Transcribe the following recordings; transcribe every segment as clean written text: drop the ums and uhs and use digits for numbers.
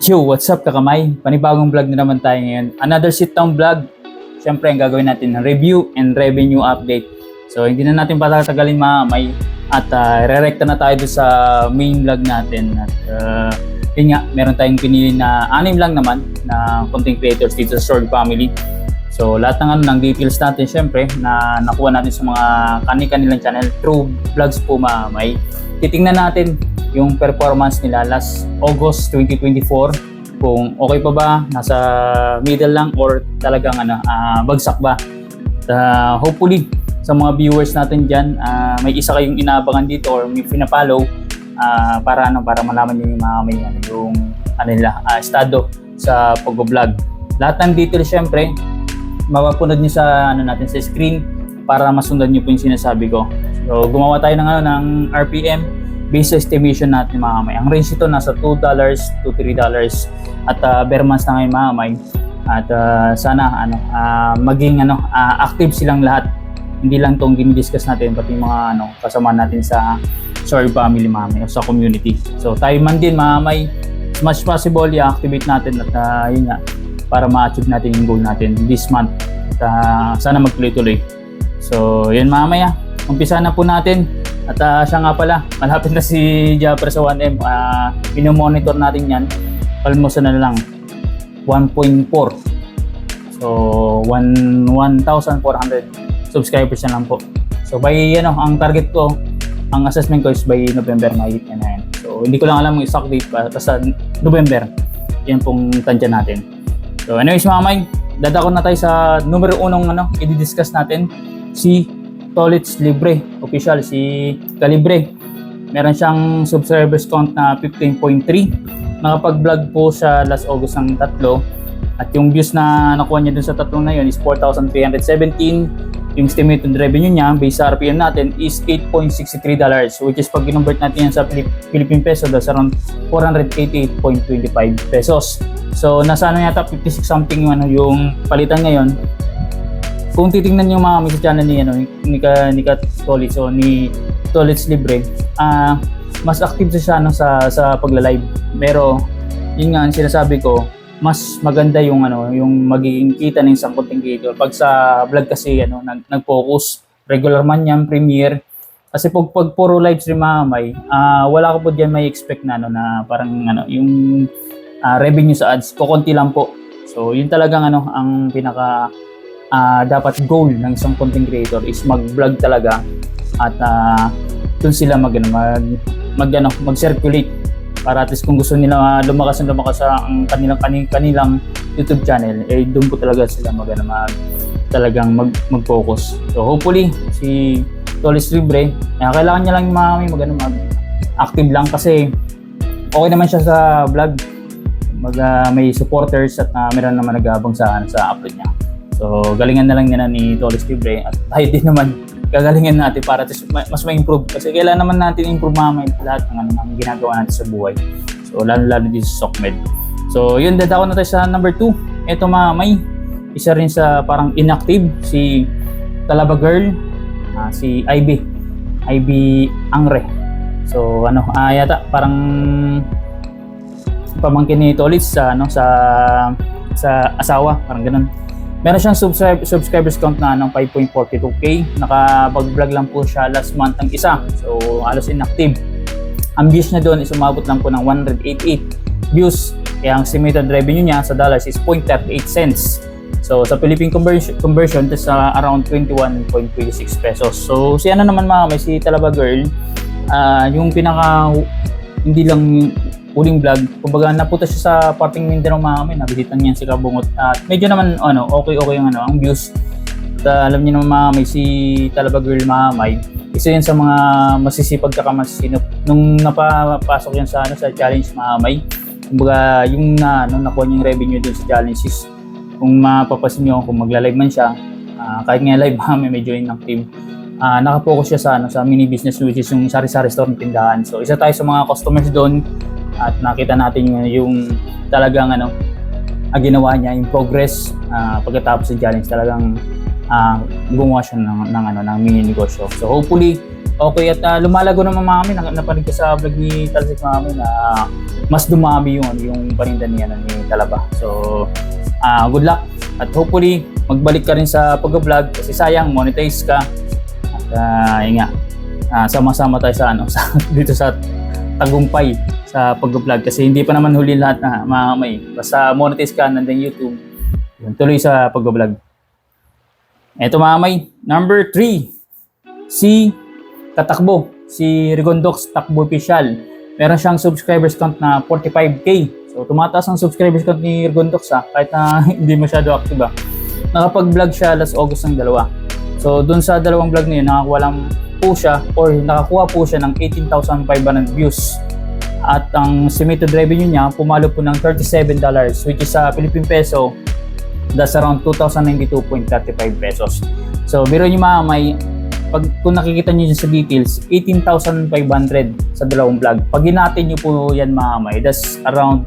Yo, what's up kakamay? Panibagong vlog na naman tayo ngayon. Another sit-down vlog. Siyempre, ang gagawin natin ng review and revenue update. So, hindi na natin patatagalin mga kamay. At re-recta na tayo doon sa main vlog natin. At yun nga, meron tayong pinili na 6 lang naman na content creators dito sa Sword Family. So, lahat ng details natin siyempre na nakuha natin sa mga kanilang channel through vlogs po mga kamay. Titingnan natin yung performance nila last August 2024 kung okay pa ba, nasa middle lang or talagang bagsak ba. Hopefully sa mga viewers natin dyan, may isa kayong inaabangan dito or may pinapollow para malaman niyo yung mga nila estado sa pag-vlog. Lahat ng details syempre mapapunod niyo sa natin sa screen para masundan niyo po yung sinasabi ko. So gumawa tayo ng RPM based sa estimation natin mga kamay. Ang range ito nasa $2 to $3 at bare months na ngayon mga kamay. At sana maging active silang lahat. Hindi lang itong dinidiscuss natin pati mga kasama natin sa Sword Family mga kamay o sa community. So tayo man din mga kamay, as much possible i-activate natin at yun nga, para ma-achieve natin yung goal natin this month. At sana magtuloy-tuloy. So yun mga kamay, umpisa na po natin. At siya nga pala, malapit na si Japper sa 1M. Pinomonitor natin yan. Almost na lang 1.4. So 1,400 subscribers na lang po. So by ang target ko, ang assessment ko is by November mahigit na yan. So hindi ko lang alam ang exact date pa. Basta November, yan pong tansya natin. So anyways mga kamay, dadako na tayo sa numero 1 i-discuss natin, si Tolits Libre, official si Calibre. Meron siyang subscribers count na 15.3. Nakapag-vlog po sa last August ng 3. At yung views na nakuha niya dun sa 3 na yun is 4,317. Yung estimated revenue niya based sa RPM natin is $8.63, which is pag convert natin yan sa Philippine peso, that's around 488.25 pesos. So nasa yata 56 something yung palitan ngayon. Kung titingnan niyo mga sa channel ni Tolits o ni Tolits Libre, mas active siya sa pagla-live. Pero yun nga ang sinasabi ko, mas maganda yung magiging kita ng isang content creator pag sa vlog kasi nag-focus regular man yan, premiere. Kasi pag puro live stream mga kamay, wala ko po diyan may expect na parang yung revenue sa ads kukunti lang po. So yun talagang ang pinaka dapat goal ng isang content creator is mag-vlog talaga at dun sila mag-circulate para at least kung gusto nila lumakas sa ang kanilang YouTube channel, doon po talaga sila talagang mag-focus. So hopefully si Tolits Libre, kailangan niya lang mag-active lang kasi okay naman siya sa vlog, may supporters at meron naman nag-aabang sa upload niya. So, galingan na lang nila ni Tolits Libre at tayo din naman gagalingan natin para mas ma-improve. Kasi kailangan naman natin improve lahat ng ginagawa natin sa buhay. So, lalo dito sa SOCMED. So, yun, dadako na tayo sa number 2. Ito may isa rin sa parang inactive, si Talaba Girl, si Ivy Angre. So, yata parang pamangkin ni Tolits sa asawa, parang ganun. Meron siyang subscribers count na 5.42k. Nakapag-vlog lang po siya last month ng isa. So, halos inactive. Ang views niya doon is umabot lang po ng 188 views. Kaya ang estimated revenue niya sa dollars is 0.38 cents. So, sa Philippine conversion, that's around 21.26 pesos. So, si naman may si Talaba Girl, yung pinaka hindi lang huling vlog, kumbaga napunta siya sa parting Mindanao mga nabisitan niya si Kabungot at medyo naman okay yung ang views. At alam niyo naman mga si Talaba Girl mga isa yun sa mga masisipag kamasinop nung napapasok yan sa challenge mga kumbaga yung nakuha niyang revenue dun sa challenges. Kung mapapasin niyo kung magla-live man siya, kahit nga live medyo inactive, nakapokus siya sa mini business which is yung sari-sari store ng tindahan. So isa tayo sa mga customers doon. At nakita natin yung talagang ginawa niya, yung progress pagkatapos sa challenge, talagang gumawa siya ng mini negosyo. So hopefully okay at lumalago naman mami. Napanood ko sa vlog ni Talsik mami na mas dumami yung paninda niya ni Talaba. So good luck at hopefully magbalik ka rin sa pag-vlog kasi sayang monetize ka. At yun nga, sama-sama tayo sa dito sa tagumpay sa pag-vlog kasi hindi pa naman huli lahat na mamay. Basta monetize ka nandiyan YouTube. Yun, tuloy sa pag-vlog. Eto mamay, number 3. Si Katakbo, si Rigondox Takbo Official. Meron siyang subscribers count na 45k. So tumataas ang subscribers count ni Rigondox kahit na hindi masyado active Nakapag-vlog siya last August ng 2. So dun sa dalawang vlog na yun, nakakuha po siya ng 18,500 views. At ang estimated revenue niya, pumalo po ng $37 which is sa Philippine Peso, that's around 2,092.35 pesos. So biro niyo mamay, kung nakikita niyo sa details, 18,500 sa dalawang vlog. Pag hinati niyo po yan mamay, that's around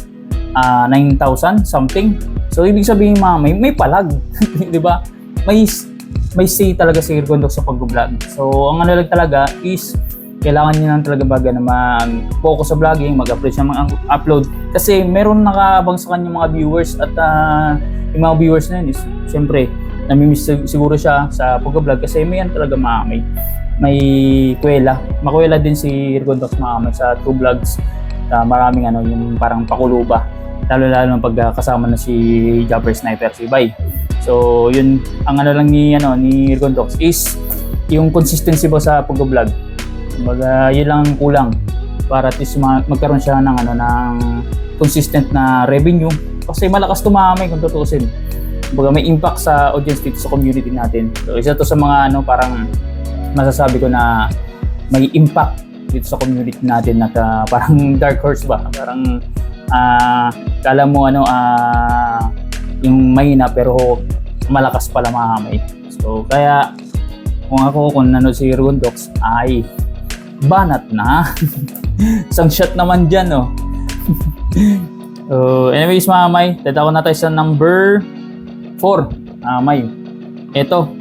9,000 something. So ibig sabihin mamay, may palag, 'di ba? May say talaga si Rigondox sa pag-vlog. So ang lang talaga is kailangan niya lang talaga na mag-focus sa vlogging, mag-upload siya mag-upload kasi meron nakabang sa kanya mga viewers at yung mga viewers na yun is syempre namimiss siguro siya sa pag-vlog kasi may talaga may kwela. Makwela din si Rigondox sa 2 vlogs. Maraming yung parang pakuluba. Lalo pag kasama na si Jumper Sniper si Bay. So yun ang lang ni Rigondox is yung consistency ba sa pag-vlog. Kumbaga yun lang kulang para at least magkaroon siya ng consistent na revenue kasi malakas tumamay kung tutuusin. Kumbaga may impact sa audience dito sa community natin. So isa to sa mga parang masasabi ko na may impact dito sa community natin at parang dark horse ba? Parang kala mo yung mahina pero malakas pala mahamay. So kaya kung si Rigondox ay banat na. Isang shot naman dyan anyways mamay, dadako na tayo sa number 4. Mamay, eto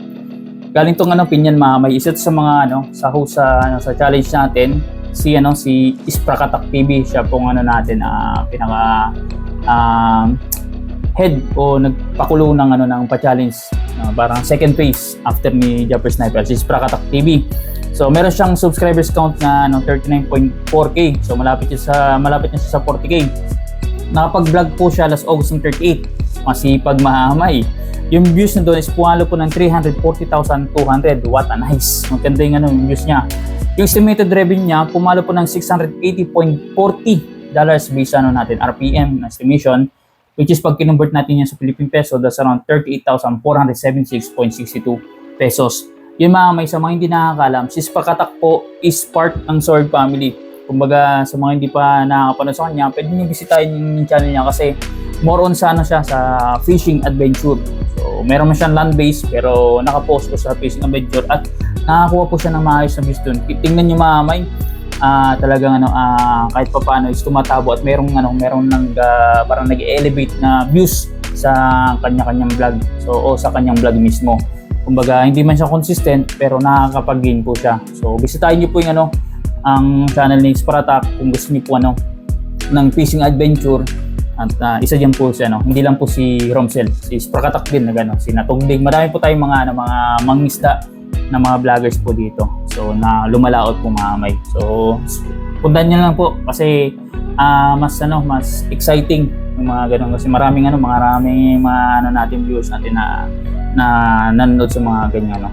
galing tong pinyan mamay, isa sa mga sa host sa challenge natin si Isprakatak TV. Siya pong natin pinaka head o nagpakulo ng pa-challenge parang second phase after ni Jumper Sniper, si Isprakatak TV. So meron siyang subscribers count na 39.4k. So malapit na siya sa 40k. Nakapag-vlog po siya last August 38. Masipag mahamay. Yung views na doon is pumalo po ng 340,200. What a nice. Maganda yung views niya. Yung estimated revenue niya pumalo po ng $680.40 based natin RPM na estimation, which is pag kinonvert natin yan sa Philippine Peso, that's around 38,476.62 pesos. Yun mamay, sa mga hindi nakakalam, si Isprakatak po is part ng Sword family. Kumbaga sa mga hindi pa nakakapanood sa kanya, pwede nyo bisitahin yung channel niya kasi more on siya sa fishing adventure. So meron man siyang land base pero nakapost po sa fishing adventure at nakakuha po siya ng maayos na views dun. Tingnan nyo mamay, talagang kahit pa paano is tumatabo at merong parang nag-elevate na views sa kanya-kanyang vlog. So sa kanyang vlog mismo. Kumbaga hindi man siya consistent pero nakakapag-gain po siya. So bisitahin niyo po yung ang channel ni Isprakatak kung gusto niyo po ng fishing adventure at isa diyan po si hindi lang po si Romsel, si Isprakatak din na si Natugdig. Marami po tayong mga mangisda na mga vloggers po dito. So na lumalaot po mamay. So puntahan niyo lang po kasi mas exciting yung mga ganun kasi maraming natin views natin na nanonood sa mga ganyan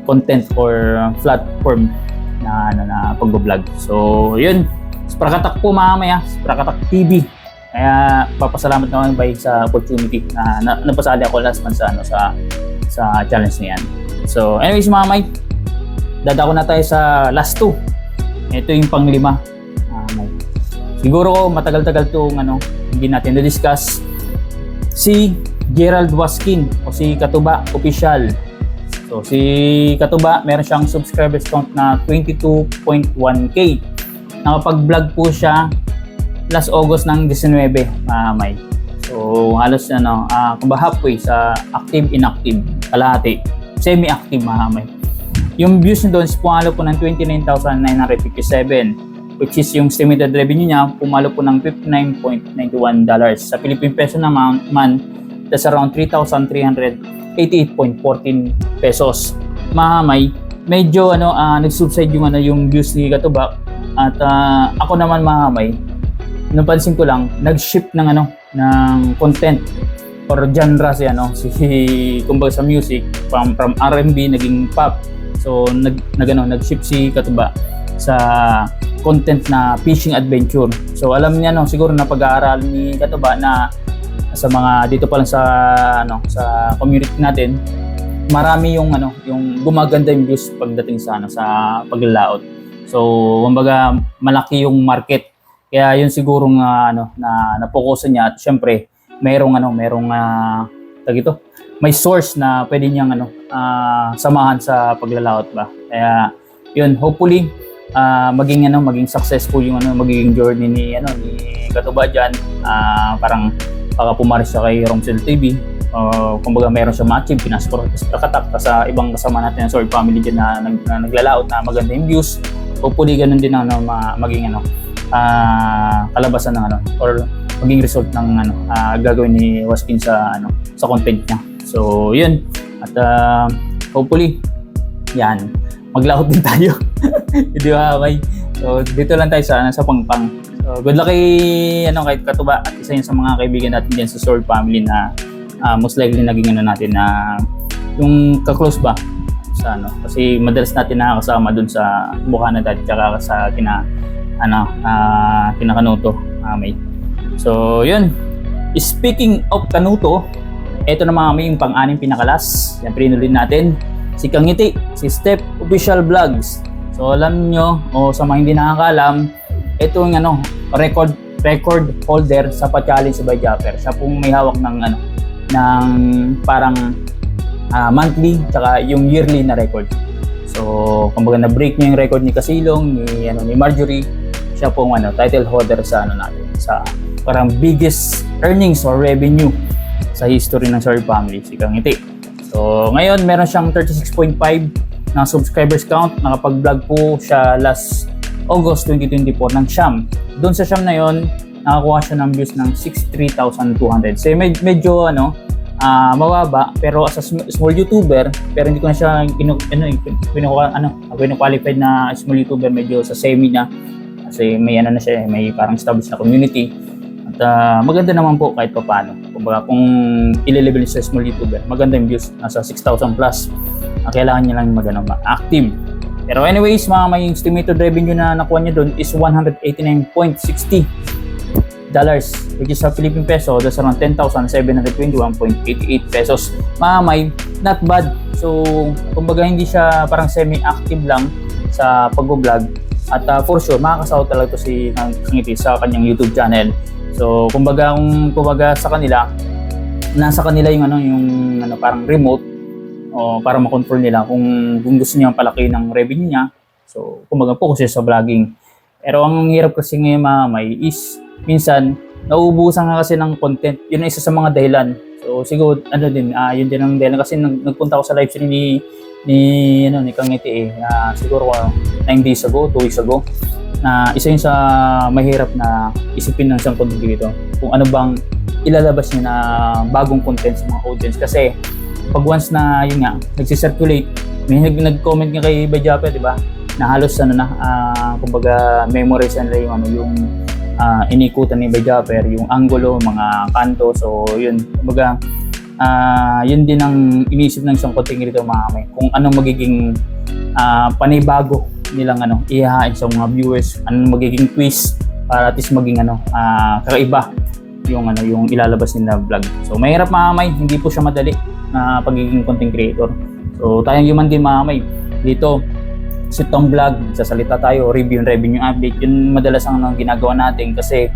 content or platform na pag-vlog. So yun, Isprakatak po mamaya, Isprakatak TV. Kaya papasalamat naman sa opportunity na napasali ako last month sa challenge na yan. So anyways mamay, dadako na tayo sa last 2. Ito yung pang-5. Siguro matagal-tagal itong hindi natin na-discuss. Si Gerald Waskin o si Katuba Official. So si Katuba, meron siyang subscribers count na 22.1k. Nakapag-vlog po siya last August ng 19, May. So halos halfway sa active, inactive, kalahati, semi-active, May. Yung views niya doon is pumalo po ng 29,957, which is yung estimated revenue niya pumalo po ng $59.91. Sa Philippine peso naman, that's around 3,388.14 pesos. Mahamay, medyo nag-subside yung views ni Katuba, at ako naman mahamay, napansin ko lang nag-shift ng ng content or genre si kumbaga sa music from R&B naging pop. So nag-shift si Katuba sa content na fishing adventure. So alam niya siguro na pag-aaral ni Katuba na sa mga dito pa lang sa sa community natin, marami yung gumaganda yung views pagdating sa sa paglalaot. So kumbaga malaki yung market. Kaya yun siguro na na-focusan niya, at syempre merong may source na pwede niyang samahan sa paglalaot ba. Kaya yun, hopefully maging successful yung magiging journey ni Katuba diyan. Parang baka pumaris siya kay Romsel TV. Kumbaga meron siya ma-achieve, pinasakatak sa ibang kasama natin ng Sword Family dyan na naglalaot na maganda yung views. Hopefully ganun din maging kalabasan ng or maging result ng gagawin ni Waskin sa content niya. So yun, at hopefully yan, maglaot din tayo. Di ba, okay? So dito lang tayo sa Pangpang. So good luck kay Katuba at isa yun sa mga kaibigan natin diyan sa Sword Family na most likely naging natin na yung ka-close ba sa kasi madalas natin nakakasama dun sa Bukana dati tsaka sa Kanuto. May. So yun, speaking of Kanuto, eto na mga yung pang-anim pinakalas. Yan, pinulin natin si Kangiti, si Step Official Vlogs. So alam nyo, o sa mga hindi nakakalam, ito yung record holder sa pa-challenge by Japper. Siya pong may hawak ng parang monthly tsaka yung yearly na record. So kumbaga na-break niya yung record ni Kasilong, ni Marjorie. Siya pong title holder sa natin, sa parang biggest earnings or revenue sa history ng Sword Family, si Kangiti. So ngayon meron siyang 36.5 na subscribers count. Nakapag-vlog po siya last August 2024 ng Siyam. Doon sa Siyam na yon, nakakuha siya ng views ng 63,200. So medyo mababa, pero as a small YouTuber, pero hindi ko na siya qualified na small YouTuber, medyo sa semi na. Kasi may na siya, may parang established na community. At maganda naman po kahit pa paano. Kumbaga kung i-level sa small YouTuber, maganda yung views, nasa 6,000 plus. Kailangan niya lang active. Pero anyways, may estimated revenue na nakuha niya doon is $189.60, which is sa Philippine peso, that's around 10,721.88 pesos. May not bad. So kumbaga hindi siya parang semi-active lang sa pag-vlog. At for sure, makakasahod talaga to si Kangiti sa kanyang YouTube channel. So kumbaga sa kanila, nasa kanila yung parang remote, o para ma-control nila kung gusto niya palaki ng revenue niya. So kumbaga focus siya sa vlogging. Pero ang hirap kasi ngayon is minsan nauubusan nga kasi ng content. Yun ang isa sa mga dahilan. So siguro yun din ang dahilan kasi nagpunta ako sa live stream ni Kangiti siguro 9 days ago, 2 weeks ago, na isa yun sa mahirap na isipin ng isang content dito, kung ano bang ilalabas niya na bagong content sa mga audience. Kasi pag once na yun nga nagsisirculate, may nag-comment nga kay Bajapa, di ba, na halos kumbaga memorize nila yung inikutan ni Bajapa, yung angulo, mga kanto. So yun, kumbaga yun din ang iniisip ng isang content dito, kung anong magiging panibago nilang ihahain sa mga viewers, anong magiging twist para at least maging kakaiba yung ilalabas nila vlog. So mahirap hindi po siya madali na pagiging content creator. So tayong human din dito, sitong vlog, sasalita tayo, review and revenue update, yun madalas ang ginagawa natin kasi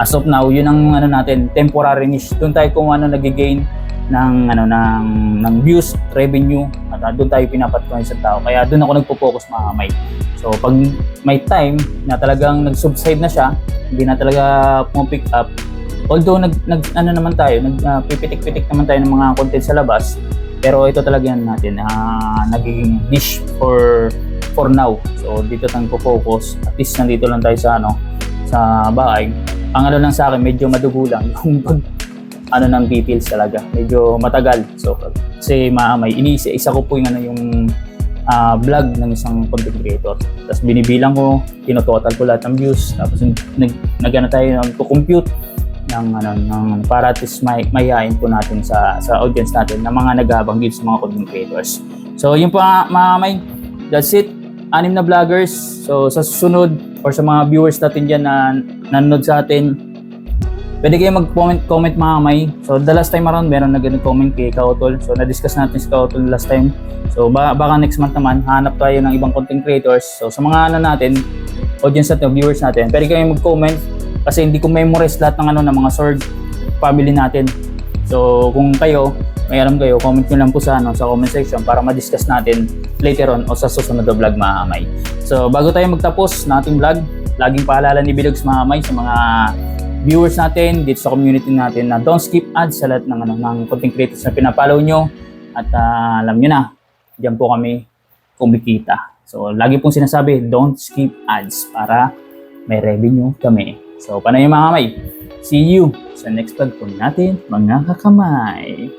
as of now, yun ang natin, temporary niche. Doon tayo kung nag-gain ng views, revenue, at doon tayo pinapatukan sa tao. Kaya doon ako nagpo-focus So pag may time na talagang nag-subside na siya, hindi na talaga pumipick up, although nagpipitik-pitik naman tayo ng mga content sa labas, Pero ito talaga yan natin, nagiging niche for now. So dito tayong focus. At least nandito lang tayo sa sa bahay. Ang lang sa akin, medyo madugo lang yung ng details talaga. Medyo matagal. So kasi may iniisa ko po yung vlog ng isang content creator. Tapos binibilang ko, tinototal ko lahat ng views. Tapos nag-compute ng para at least mayayain po natin sa audience natin na mga nag-abanggit sa mga content creators. So yun po mga that's it. 6 na vloggers. So sa susunod or sa mga viewers natin dyan na nanonood sa atin, pwede kayo mag-comment mga. So the last time around meron nag-comment kay Kautol. So na-discuss natin si Kautol last time. So baka next month naman hanap tayo ng ibang content creators. So sa mga natin, audience natin, viewers natin, pwede kayo mag-comment kasi hindi ko memorize lahat ng ng mga sword family natin. So kung kayo may alam kayo, comment nyo lang po sa sa comment section para ma-discuss natin later on o sa susunod na vlog mga. So bago tayo magtapos ng ating vlog, laging paalala ni Bilogs mga sa mga viewers natin dito sa community natin na don't skip ads sa lahat ng content creators na pinapollow nyo. At alam nyo na, diyan po kami kumikita. So lagi pong sinasabi, don't skip ads para may revenue kami. So paano yung mga kamay? See you sa next vlog po natin mga kakamay.